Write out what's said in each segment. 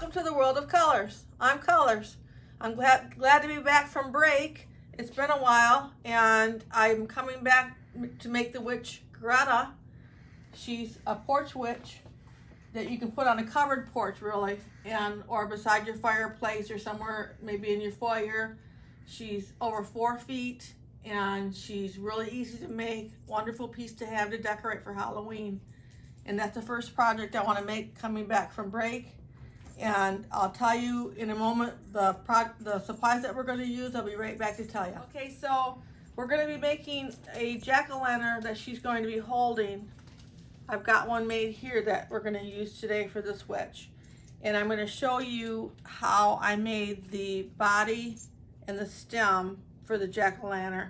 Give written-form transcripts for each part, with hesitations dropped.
Welcome to the world of colors. I'm Colors. I'm glad to be back from break. It's been a while, and I'm coming back to make the witch Greta. She's a porch witch that you can put on a covered porch, really, and or beside your fireplace or somewhere, maybe in your foyer. She's over 4 feet, and she's really easy to make. Wonderful piece to have to decorate for Halloween. And that's the first project I want to make coming back from break. And I'll tell you in a moment the supplies that we're going to use. I'll be right back to tell you. Okay, so we're going to be making a jack-o'-lantern that she's going to be holding. I've got one made here that we're going to use today for this witch. And I'm going to show you how I made the body and the stem for the jack-o'-lantern,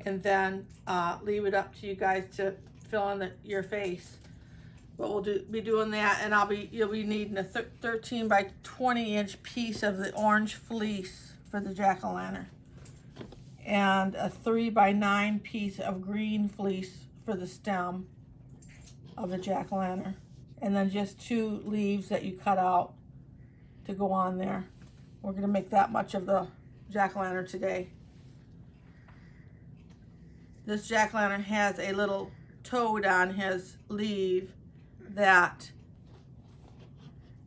and then leave it up to you guys to fill in your face. But we'll be doing that, and you'll be needing a 13 by 20 inch piece of the orange fleece for the jack-o'-lantern, and a 3 by 9 piece of green fleece for the stem of the jack-o'-lantern, and then just 2 leaves that you cut out to go on there. We're gonna make that much of the jack-o'-lantern today. This jack-o'-lantern has a little toad on his leaf that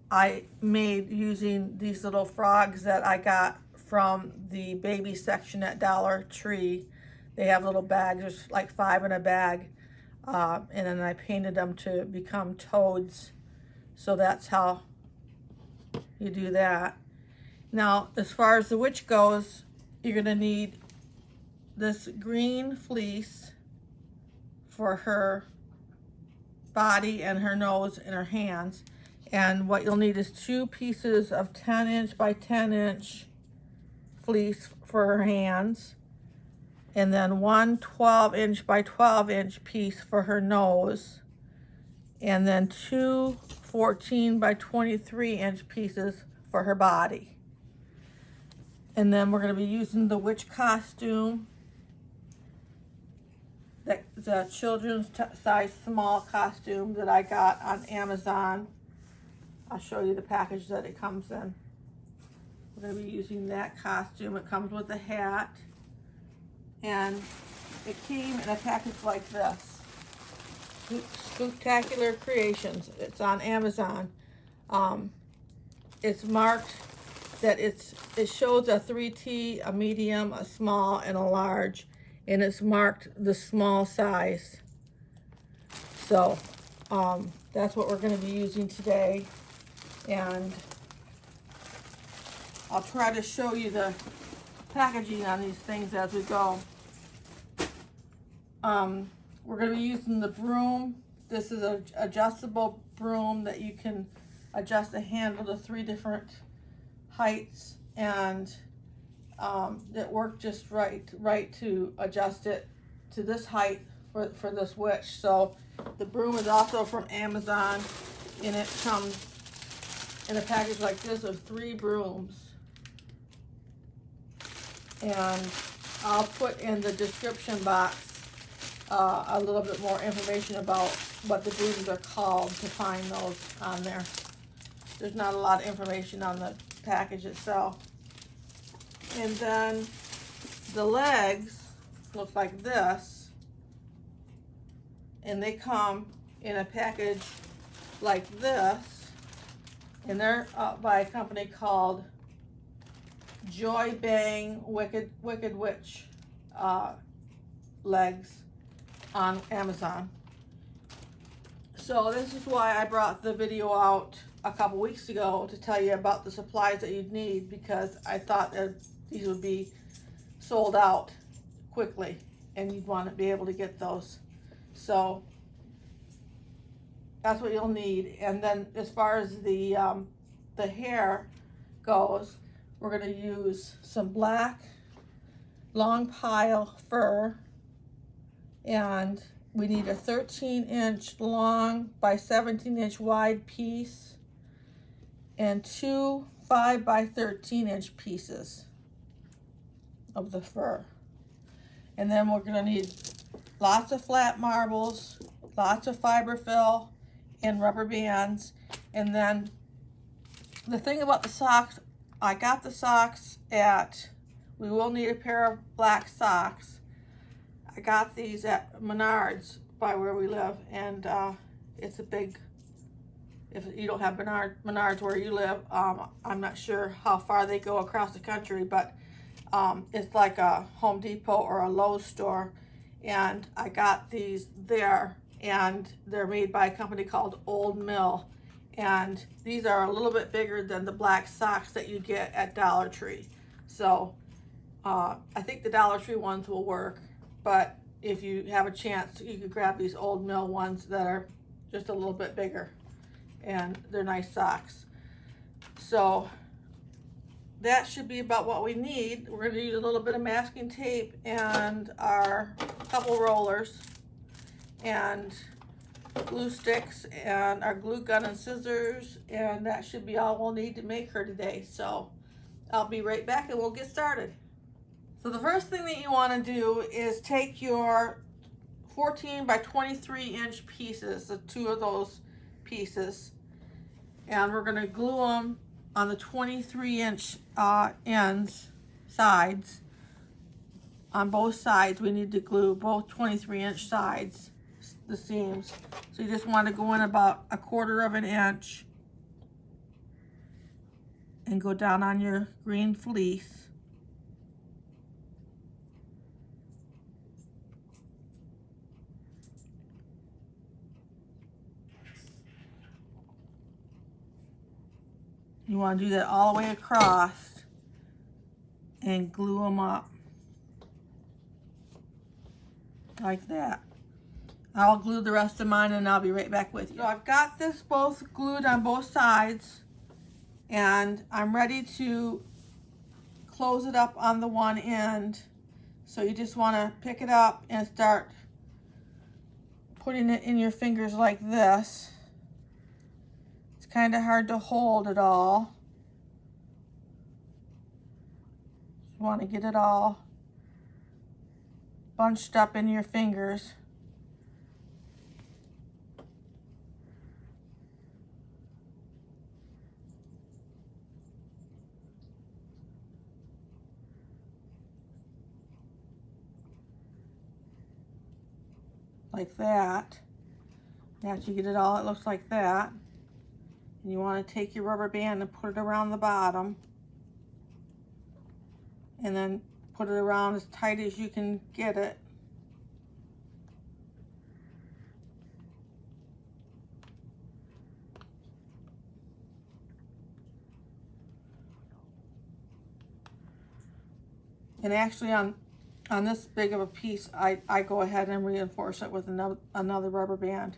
I made using these little frogs that I got from the baby section at Dollar Tree. They have little bags, there's like 5 in a bag, and then I painted them to become toads. So that's how you do that. Now, as far as the witch goes, you're gonna need this green fleece for her body and her nose and her hands. And what you'll need is 2 pieces of 10 inch by 10 inch fleece for her hands, and then 1 12 inch by 12 inch piece for her nose, and then 2 14 by 23 inch pieces for her body. And then we're going to be using the witch costume, the children's size small costume that I got on Amazon. I'll show you the package that it comes in. We're going to be using that costume. It comes with a hat, and it came in a package like this. Spooktacular Creations. It's on Amazon. It's marked that it shows a 3T, a medium, a small, and a large. And it's marked the small size. So that's what we're going to be using today. And I'll try to show you the packaging on these things as we go. We're going to be using the broom. This is an adjustable broom that you can adjust the handle to 3 different heights, and that worked just right to adjust it to this height for this witch. So the broom is also from Amazon, and it comes in a package like this of 3 brooms. And I'll put in the description box a little bit more information about what the brooms are called to find those on there. There's not a lot of information on the package itself. And then the legs look like this, and they come in a package like this, and they're by a company called Joy Bang Wicked Witch legs on Amazon. So this is why I brought the video out a couple weeks ago, to tell you about the supplies that you'd need, because I thought that these would be sold out quickly and you'd want to be able to get those. So that's what you'll need. And then as far as the hair goes, we're going to use some black long pile fur, and we need a 13 inch long by 17 inch wide piece, and 2 5 by 13 inch pieces of the fur. And then we're going to need lots of flat marbles, lots of fiberfill and rubber bands, and then the thing about the socks, I got the socks at, we will need a pair of black socks. I got these at Menards by where we live, and it's a big, if you don't have Menards where you live, I'm not sure how far they go across the country, but it's like a Home Depot or a Lowe's store, and I got these there, and they're made by a company called Old Mill, and these are a little bit bigger than the black socks that you get at Dollar Tree. So I think the Dollar Tree ones will work, but if you have a chance, you could grab these Old Mill ones that are just a little bit bigger, and they're nice socks. So that should be about what we need. We're going to use a little bit of masking tape and our couple rollers and glue sticks and our glue gun and scissors, and that should be all we'll need to make her today. So I'll be right back and we'll get started. So the first thing that you want to do is take your 14 by 23 inch pieces, the two of those pieces, and we're going to glue them on the 23 inch ends, sides. On both sides, we need to glue both 23 inch sides, the seams. So you just want to go in about 1/4 of an inch and go down on your green fleece. You want to do that all the way across and glue them up like that. I'll glue the rest of mine and I'll be right back with you. So I've got this both glued on both sides, and I'm ready to close it up on the one end. So you just want to pick it up and start putting it in your fingers like this. Kind of hard to hold it all. You want to get it all bunched up in your fingers. Like that. After you get it all, it looks like that. And you want to take your rubber band and put it around the bottom, and then put it around as tight as you can get it. And actually on this big of a piece, I go ahead and reinforce it with another rubber band.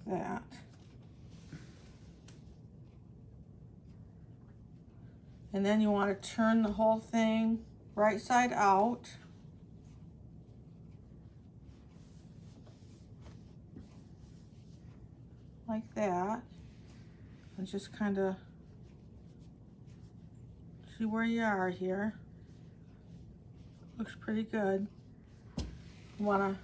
That. And then you want to turn the whole thing right side out. Like that. And just kind of see where you are here. Looks pretty good. You want to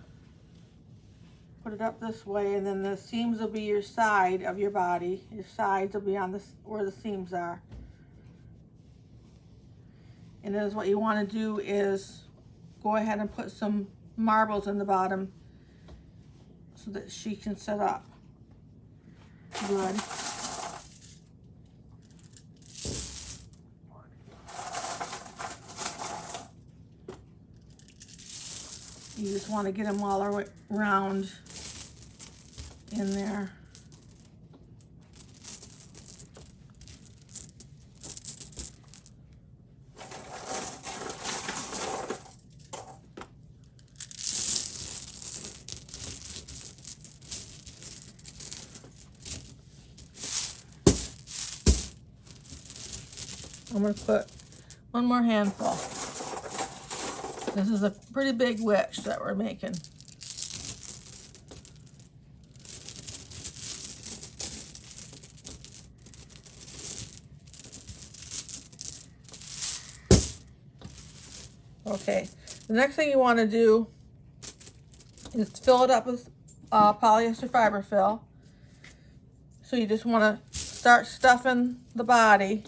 put it up this way, and then the seams will be your side of your body. Your sides will be on this where the seams are. And then what you want to do is go ahead and put some marbles in the bottom so that she can set up good. You just want to get them all around in there. I'm going to put one more handful. This is a pretty big witch that we're making. Okay, the next thing you want to do is fill it up with polyester fiber fill. So you just want to start stuffing the body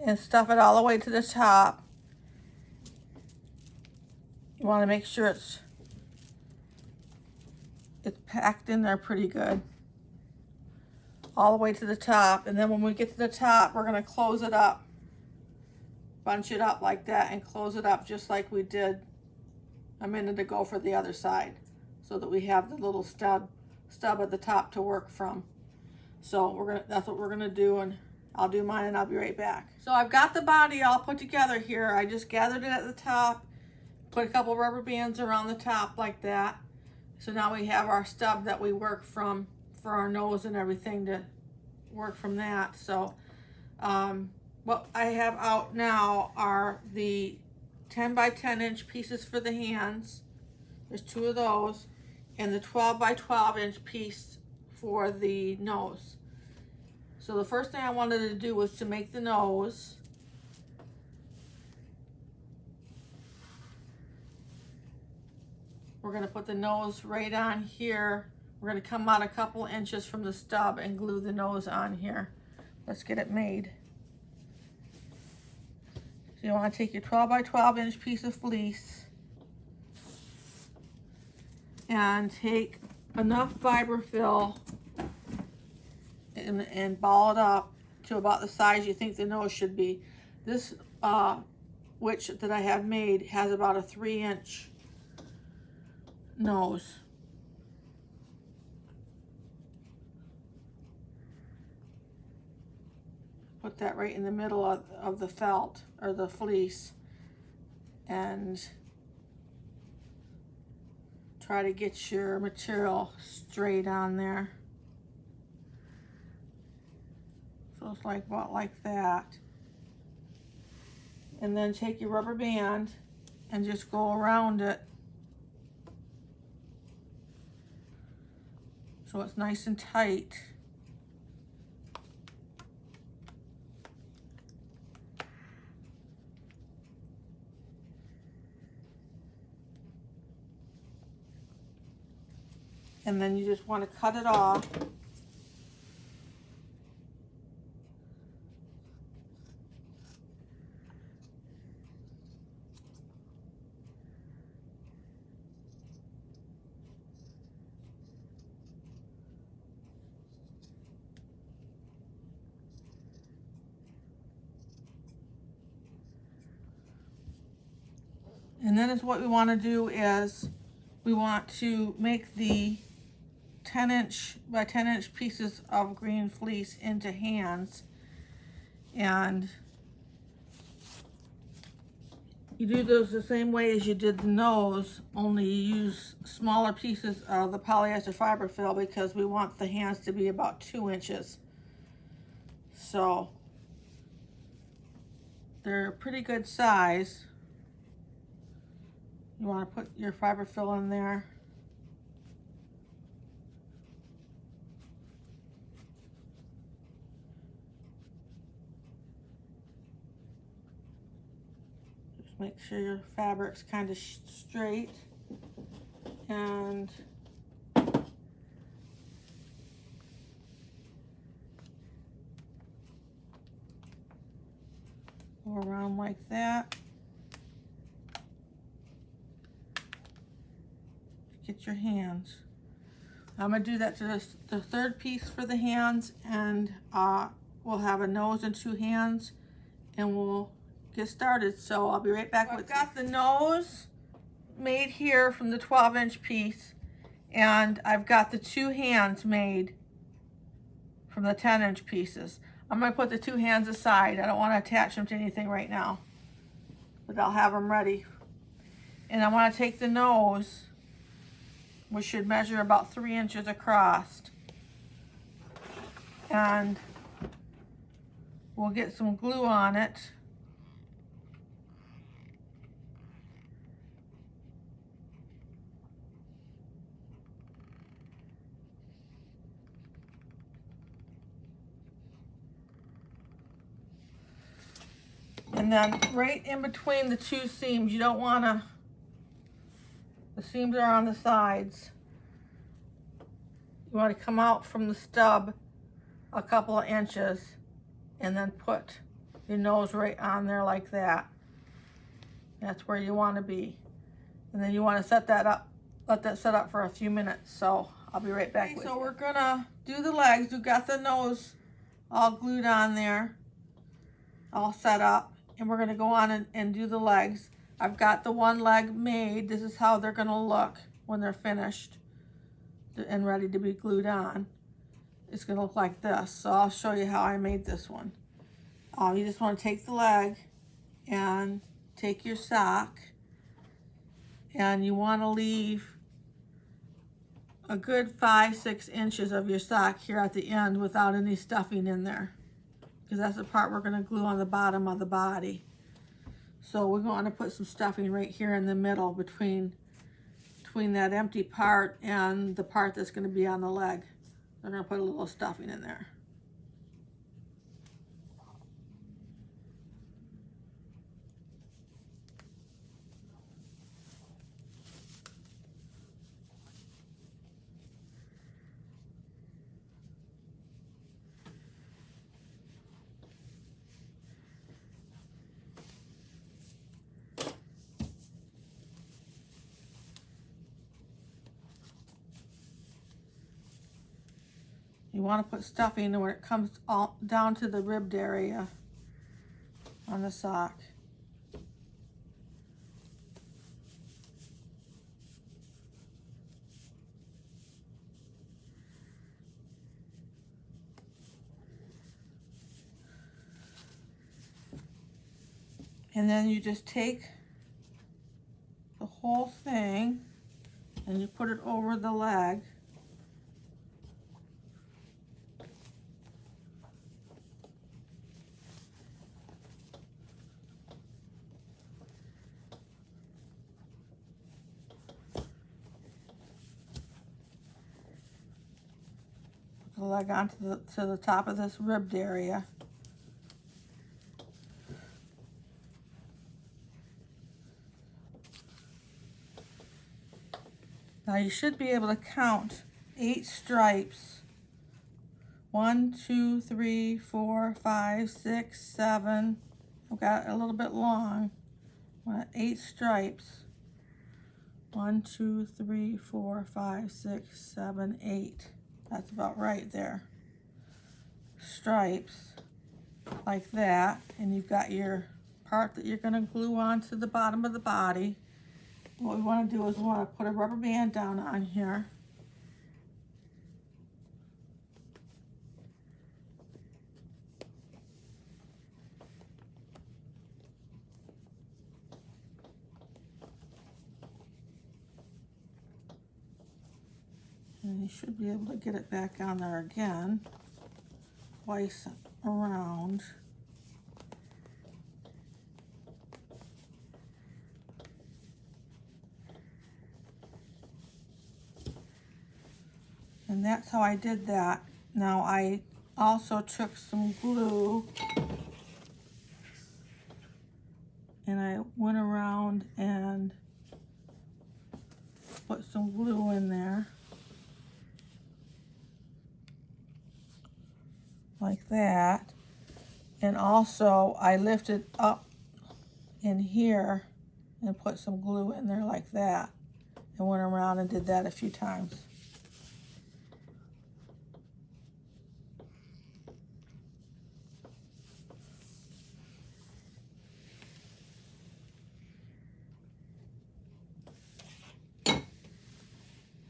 and stuff it all the way to the top. You want to make sure it's packed in there pretty good. All the way to the top. And then when we get to the top, we're going to close it up. Bunch it up like that and close it up just like we did a minute ago for the other side, so that we have the little stub at the top to work from. So that's what we're gonna do, and I'll do mine and I'll be right back. So I've got the body all put together here. I just gathered it at the top, put a couple rubber bands around the top like that. So now we have our stub that we work from for our nose and everything to work from that. So what I have out now are the 10 by 10 inch pieces for the hands. There's 2 of those, and the 12 by 12 inch piece for the nose. So the first thing I wanted to do was to make the nose. We're going to put the nose right on here. We're going to come out a couple inches from the stub and glue the nose on here. Let's get it made. So you want to take your 12 by 12 inch piece of fleece and take enough fiber fill and ball it up to about the size you think the nose should be. This witch that I have made has about a 3-inch nose. Put that right in the middle of the felt or the fleece and try to get your material straight on there. So it's like about like that. And then take your rubber band and just go around it so it's nice and tight. And then you just want to cut it off. And then what we want to do is we want to make the 10-inch by 10-inch pieces of green fleece into hands, and you do those the same way as you did the nose, only you use smaller pieces of the polyester fiber fill because we want the hands to be about 2 inches. So they're a pretty good size. You want to put your fiber fill in there. Make sure your fabric's kind of straight and go around like that. Get your hands. I'm going to do that to the third piece for the hands, and we'll have a nose and 2 hands, and we'll get started. So I'll be right back with you. I've got the nose made here from the 12-inch piece, and I've got the 2 hands made from the 10-inch pieces. I'm going to put the 2 hands aside. I don't want to attach them to anything right now, but I'll have them ready. And I want to take the nose, which should measure about 3 inches across, and we'll get some glue on it. And then right in between the two seams, you don't want to, the seams are on the sides. You want to come out from the stub a couple of inches and then put your nose right on there like that. That's where you want to be. And then you want to set that up, let that set up for a few minutes. So I'll be right back with you. So we're gonna do the legs. We've got the nose all glued on there, all set up. And we're gonna go on and do the legs. I've got the one leg made. This is how they're gonna look when they're finished and ready to be glued on. It's gonna look like this. So I'll show you how I made this one. You just wanna take the leg and take your sock, and you wanna leave a good 5-6 inches of your sock here at the end without any stuffing in there, because that's the part we're gonna glue on the bottom of the body. So we're going to put some stuffing right here in the middle between that empty part and the part that's going to be on the leg. We're going to put a little stuffing in there. You want to put stuffing where it comes all down to the ribbed area on the sock. And then you just take the whole thing and you put it over the leg. The leg onto the top of this ribbed area. Now you should be able to count 8 stripes. 1, 2, 3, 4, 5, 6, 7. I've got it a little bit long. 8 stripes. 1, 2, 3, 4, 5, 6, 7, 8. That's about right there. Stripes like that, and you've got your part that you're going to glue onto the bottom of the body. What we want to do is we want to put a rubber band down on here. And you should be able to get it back on there again, twice around. And that's how I did that. Now I also took some glue and I went around and put some glue in there. Like that. And also I lifted up in here and put some glue in there like that, and went around and did that a few times.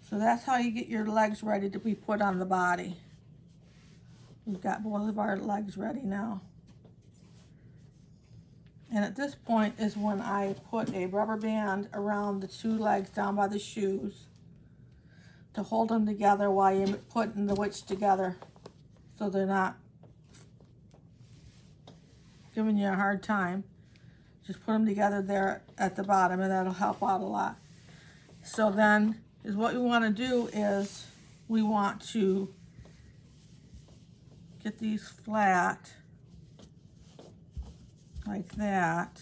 So that's how you get your legs ready to be put on the body. We've got both of our legs ready now. And at this point is when I put a rubber band around the 2 legs down by the shoes to hold them together while you're putting the witch together, so they're not giving you a hard time. Just put them together there at the bottom, and that'll help out a lot. So then is what we want to do is we want to get these flat like that.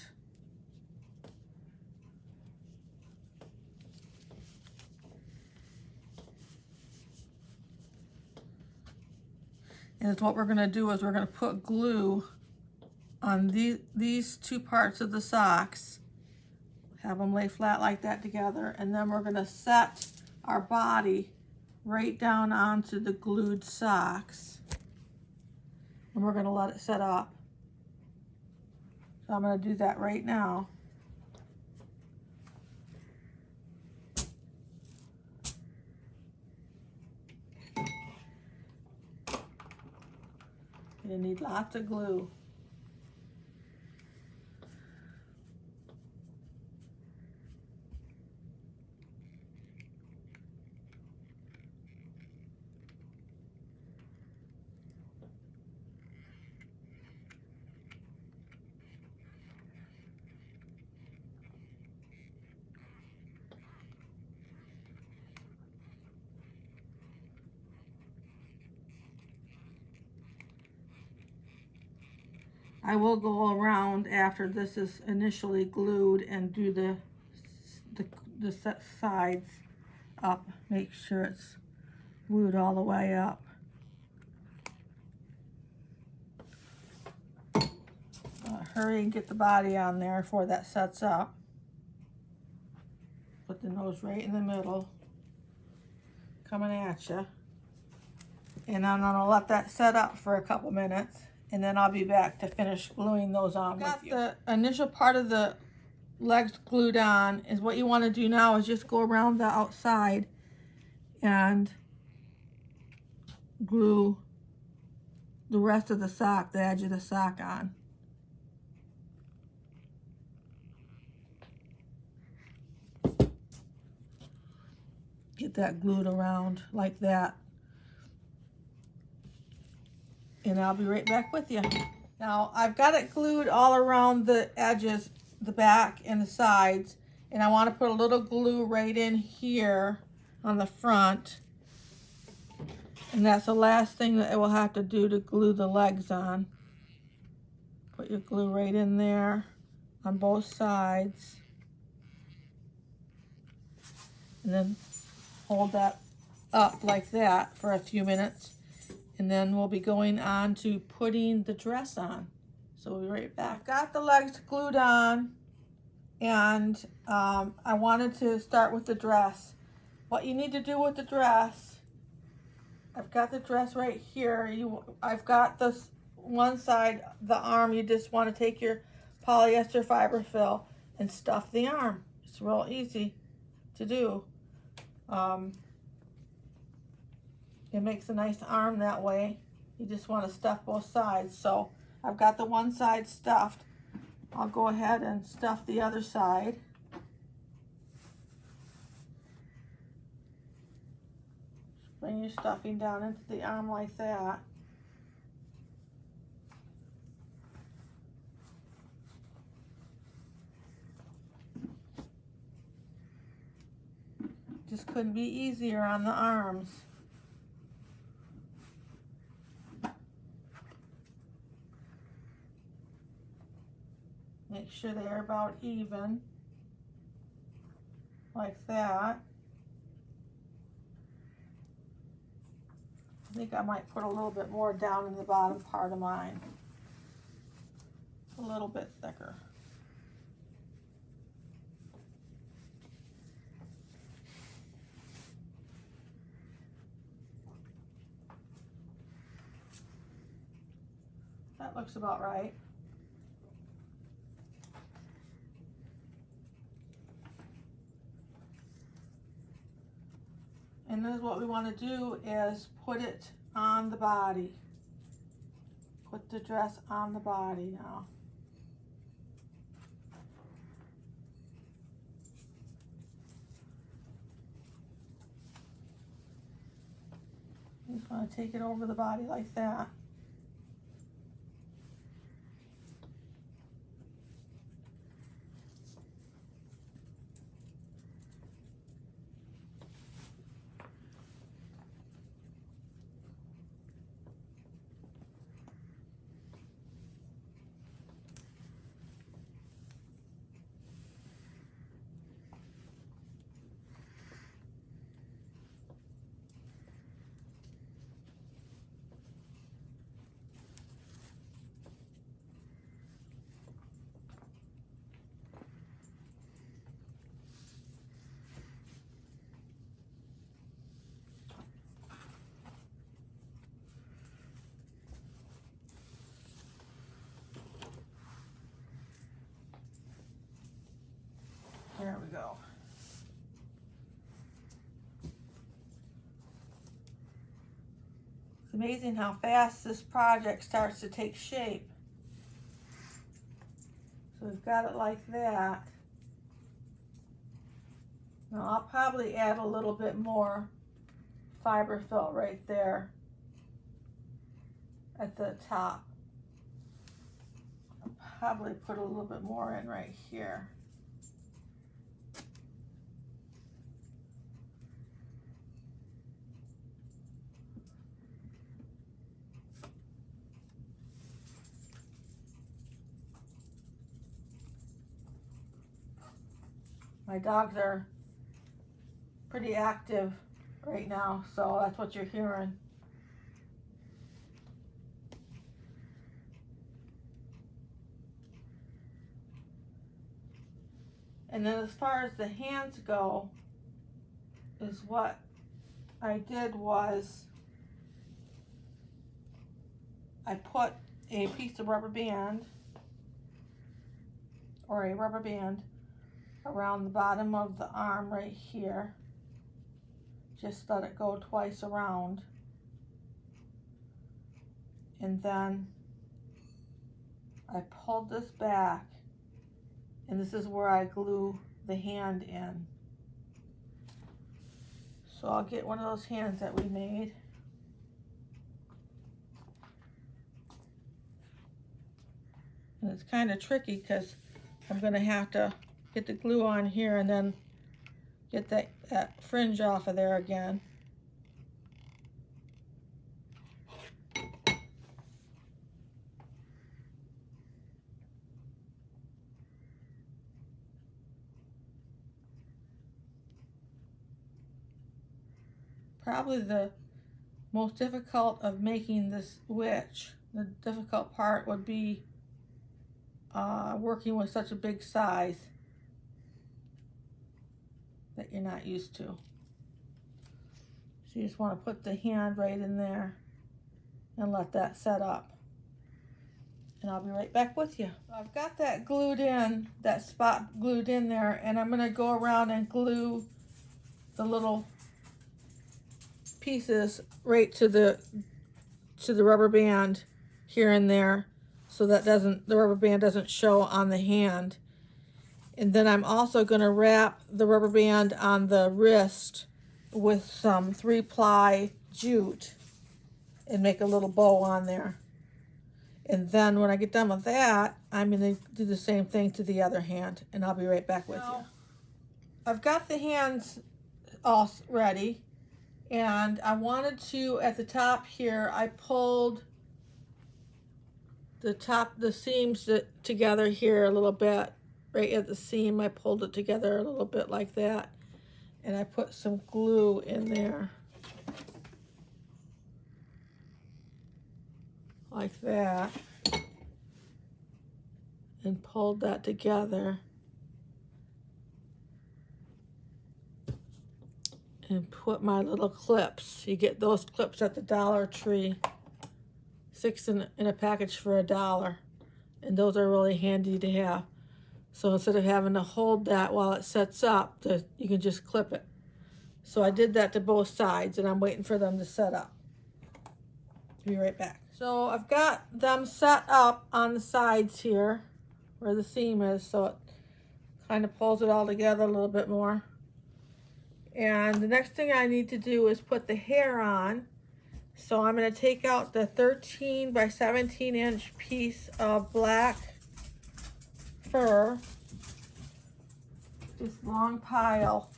And what we're going to do is we're going to put glue on these two parts of the socks, have them lay flat like that together, and then we're going to set our body right down onto the glued socks, and we're going to let it set up. So I'm going to do that right now. You need lots of glue. I will go around after this is initially glued and do the sides up. Make sure it's glued all the way up. Hurry and get the body on there before that sets up. Put the nose right in the middle, coming at you. And I'm gonna let that set up for a couple minutes, and then I'll be back to finish gluing those on with you. The initial part of the legs glued on. Is what you want to do now is just go around the outside and glue the rest of the sock, the edge of the sock on. Get that glued around like that. And I'll be right back with you. Now, I've got it glued all around the edges, the back and the sides, and I want to put a little glue right in here on the front. And that's the last thing that it will have to do to glue the legs on. Put your glue right in there on both sides. And then hold that up like that for a few minutes. And then we'll be going on to putting the dress on. So we'll be right back. I've got the legs glued on, and I wanted to start with the dress. What you need to do with the dress, I've got the dress right here. I've got this one side, the arm. You just want to take your polyester fiber fill and stuff the arm. It's real easy to do. It makes a nice arm that way. You just want to stuff both sides. So I've got the one side stuffed. I'll go ahead and stuff the other side. Bring your stuffing down into the arm like that. Just couldn't be easier on the arms. Make sure they are about even, like that. I think I might put a little bit more down in the bottom part of mine. A little bit thicker. That looks about right. And then what we want to do is put it on the body. Put the dress on the body now. You just want to take it over the body like that. amazing how fast this project starts to take shape. So we've got it like that. Now I'll probably add a little bit more fiber fill right there at the top. I'll probably put a little bit more in right here. My dogs are pretty active right now, so that's what you're hearing. And then as far as the hands go, is what I did was I put a piece of rubber band or a rubber band around the bottom of the arm right here. Just let it go twice around. And then I pulled this back, and this is where I glue the hand in. So I'll get one of those hands that we made. And it's kind of tricky because I'm going to have to get the glue on here and then get that fringe off of there again. Probably the most difficult of making this witch, the difficult part would be working with such a big size that you're not used to. So you just want to put the hand right in there and let that set up. And I'll be right back with you. I've got that glued in, that spot glued in there, and I'm going to go around and glue the little pieces right to the rubber band here and there, so that the rubber band doesn't show on the hand. And then I'm also going to wrap the rubber band on the wrist with some 3-ply jute and make a little bow on there. And then when I get done with that, I'm going to do the same thing to the other hand, and I'll be right back with you. I've got the hands all ready, and I wanted to, at the top here, I pulled the seams together here a little bit. Right at the seam, I pulled it together a little bit like that, and I put some glue in there like that and pulled that together and put my little clips. You get those clips at the Dollar Tree, 6 in a package for $1, and those are really handy to have. So instead of having to hold that while it sets up, you can just clip it. So I did that to both sides, and I'm waiting for them to set up. Be right back. So I've got them set up on the sides here where the seam is, so it kind of pulls it all together a little bit more. And the next thing I need to do is put the hair on. So I'm going to take out the 13 by 17 inch piece of black fur, this long pile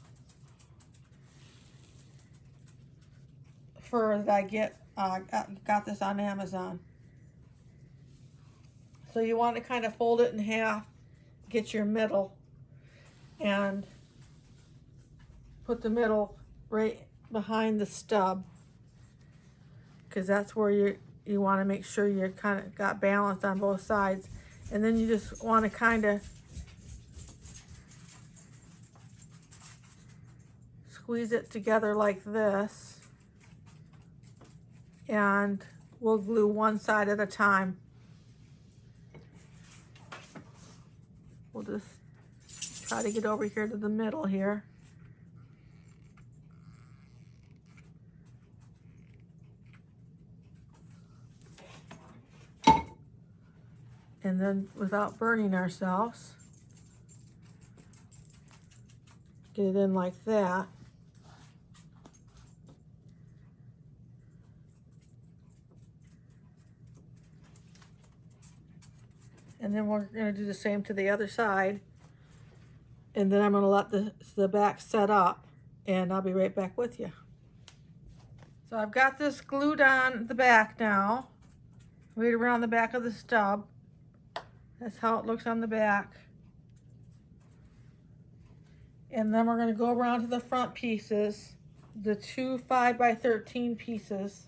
fur that I got this on Amazon. So you want to kind of fold it in half, get your middle, and put the middle right behind the stub, because that's where you want to make sure you're kind of got balance on both sides. And then you just want to kind of squeeze it together like this, and we'll glue one side at a time. We'll just try to get over here to the middle here. And then without burning ourselves, get it in like that. And then we're going to do the same to the other side. And then I'm going to let the back set up, and I'll be right back with you. So I've got this glued on the back now, right around the back of the stub. That's how it looks on the back. And then we're going to go around to the front pieces, the two 5x13 pieces,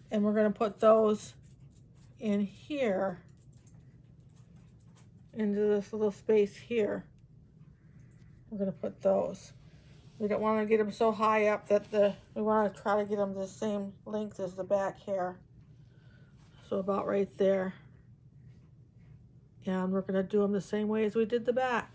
and we're going to put those in here, into this little space here. We're going to put those. We don't want to get them so high up that we want to try to get them the same length as the back hair. So about right there. And we're going to do them the same way as we did the back.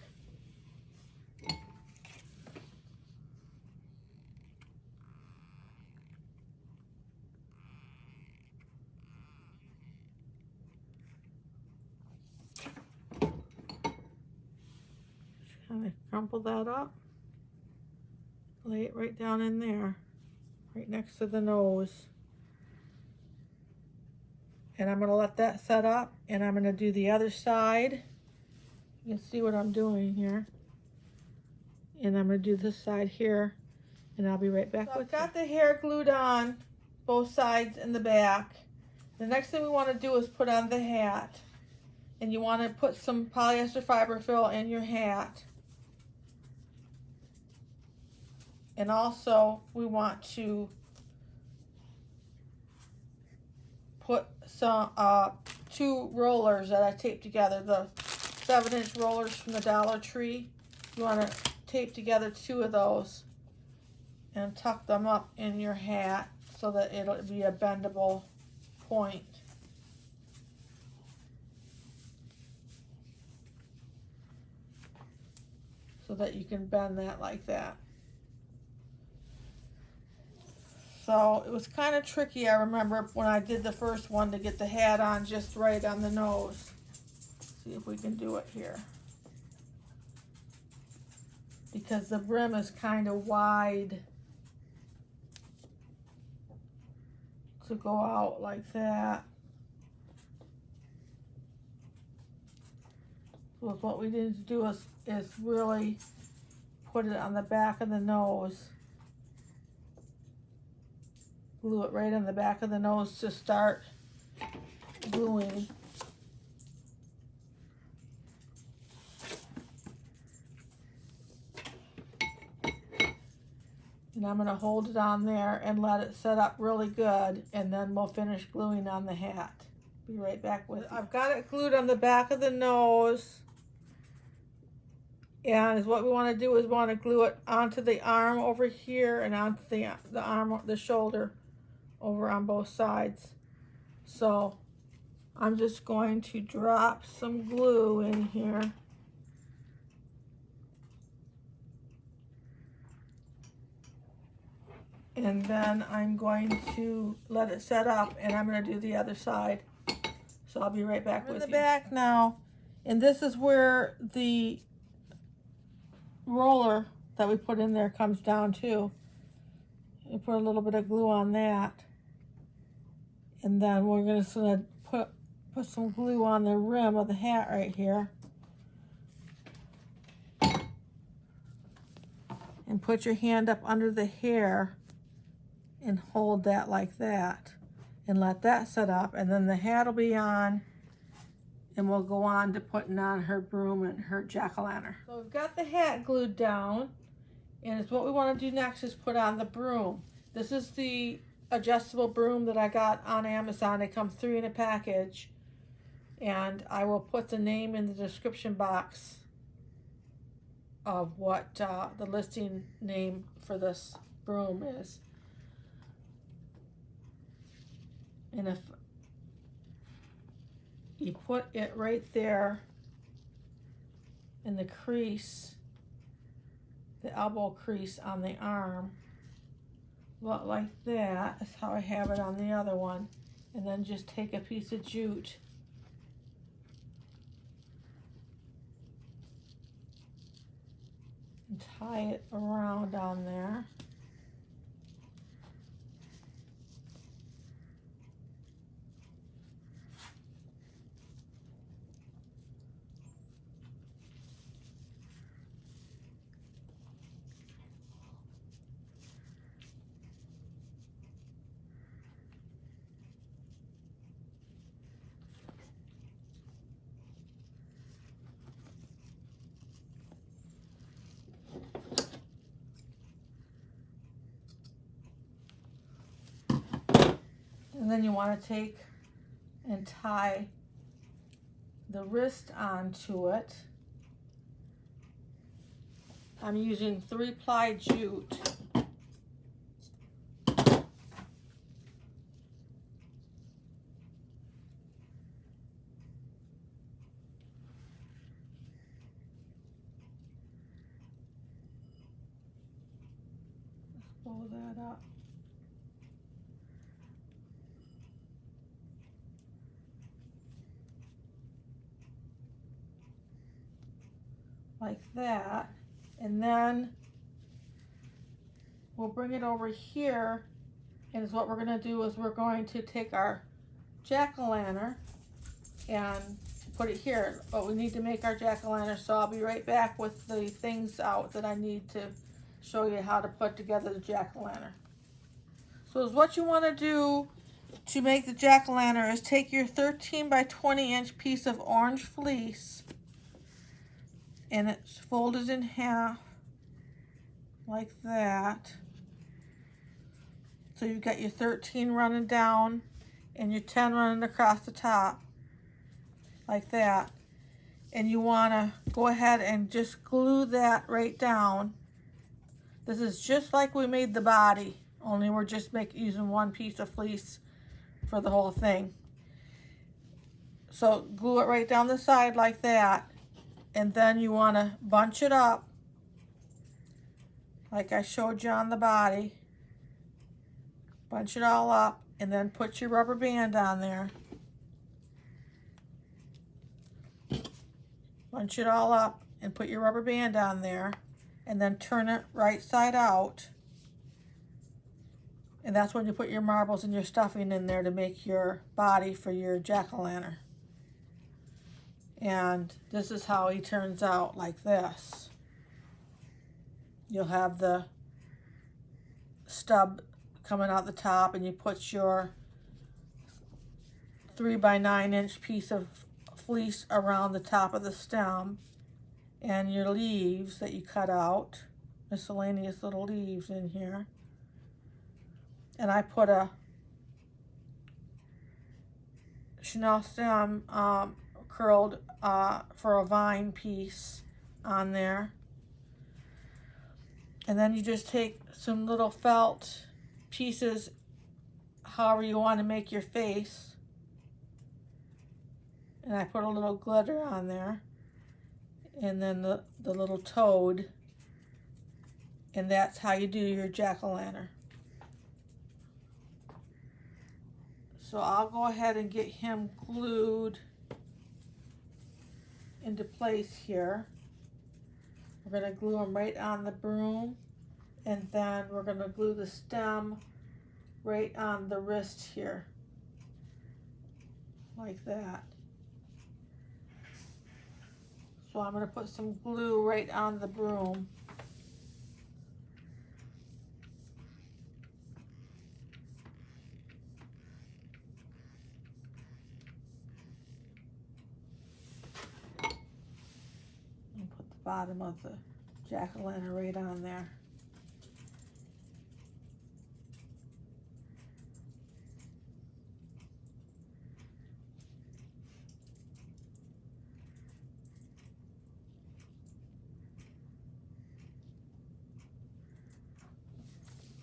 Kind of crumple that up. Lay it right down in there, right next to the nose. And I'm going to let that set up, and I'm going to do the other side. You can see what I'm doing here. And I'm going to do this side here, and I'll be right back with you. I've got the hair glued on, both sides and the back. The next thing we want to do is put on the hat. And you want to put some polyester fiber fill in your hat. And also, we want to put some 2 rollers that I taped together, the 7-inch rollers from the Dollar Tree. You want to tape together 2 of those and tuck them up in your hat so that it'll be a bendable point. So that you can bend that like that. So it was kind of tricky, I remember, when I did the first one, to get the hat on just right on the nose. See if we can do it here. Because the brim is kind of wide to go out like that. So what we need to do is really put it on the back of the nose. Glue it right on the back of the nose to start gluing. And I'm going to hold it on there and let it set up really good, and then we'll finish gluing on the hat. Be right back with you. I've got it glued on the back of the nose. And what we want to do is we want to glue it onto the arm over here and onto the arm, the shoulder over on both sides. So I'm just going to drop some glue in here. And then I'm going to let it set up, and I'm going to do the other side. So I'll be right back with you. In the back now, and this is where the roller that we put in there comes down too. You put a little bit of glue on that, and then we're going to put some glue on the rim of the hat right here, and put your hand up under the hair and hold that like that, and let that set up, and then the hat will be on, and we'll go on to putting on her broom and her jack-o'-lantern. So we've got the hat glued down, and what we want to do next is put on the broom. This is the adjustable broom that I got on Amazon. It comes 3 in a package, and I will put the name in the description box of what the listing name for this broom is. And if you put it right there in the crease, the elbow crease on the arm, about like that, is how I have it on the other one. And then just take a piece of jute and tie it around on there. And then you want to take and tie the wrist onto it. I'm using 3-ply jute. Let's blow that up. Like that. And then we'll bring it over here, and what we're going to do is we're going to take our jack-o'-lantern and put it here, but we need to make our jack-o'-lantern, so I'll be right back with the things out that I need to show you how to put together the jack-o'-lantern. So what you want to do to make the jack-o'-lantern is take your 13 by 20 inch piece of orange fleece, and it's folded in half like that. So you've got your 13 running down and your 10 running across the top like that. And you want to go ahead and just glue that right down. This is just like we made the body, only we're just using one piece of fleece for the whole thing. So glue it right down the side like that, and then you want to bunch it up like I showed you on the body. Bunch it all up and then put your rubber band on there. Bunch it all up and put your rubber band on there, and then turn it right side out. And that's when you put your marbles and your stuffing in there to make your body for your jack-o'-lantern. And this is how he turns out, like this. You'll have the stub coming out the top, and you put your 3 by 9 inch piece of fleece around the top of the stem, and your leaves that you cut out, miscellaneous little leaves in here. And I put a chenille stem curled for a vine piece on there. And then you just take some little felt pieces, however you want to make your face. And I put a little glitter on there. And then the little toad. And that's how you do your jack-o'-lantern. So I'll go ahead and get him glued into place here. We're going to glue him right on the broom, and then we're going to glue the stem right on the wrist here, like that. So I'm going to put some glue right on the broom. And put the bottom of the jack-o'-lantern right on there.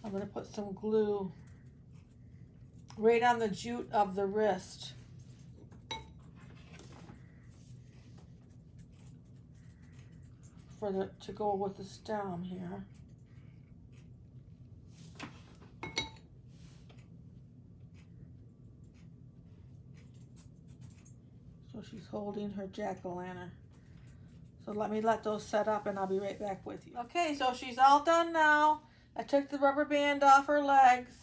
I'm going to put some glue right on the jute of the wrist. To go with the stem here. So she's holding her jack-o'-lantern. So let those set up and I'll be right back with you. Okay, so she's all done now. I took the rubber band off her legs.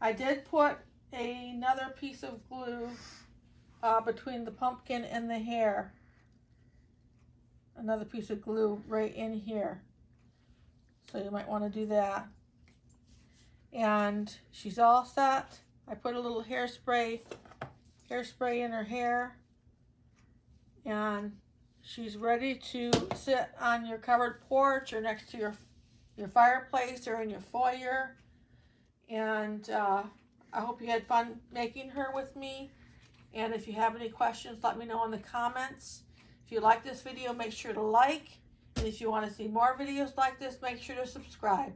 I did put another piece of glue between the pumpkin and the hair. Another piece of glue right in here. So you might want to do that. And she's all set. I put a little hairspray in her hair. And she's ready to sit on your covered porch or next to your fireplace or in your foyer. And I hope you had fun making her with me. And if you have any questions, let me know in the comments. If you like this video, make sure to like. And if you want to see more videos like this, make sure to subscribe.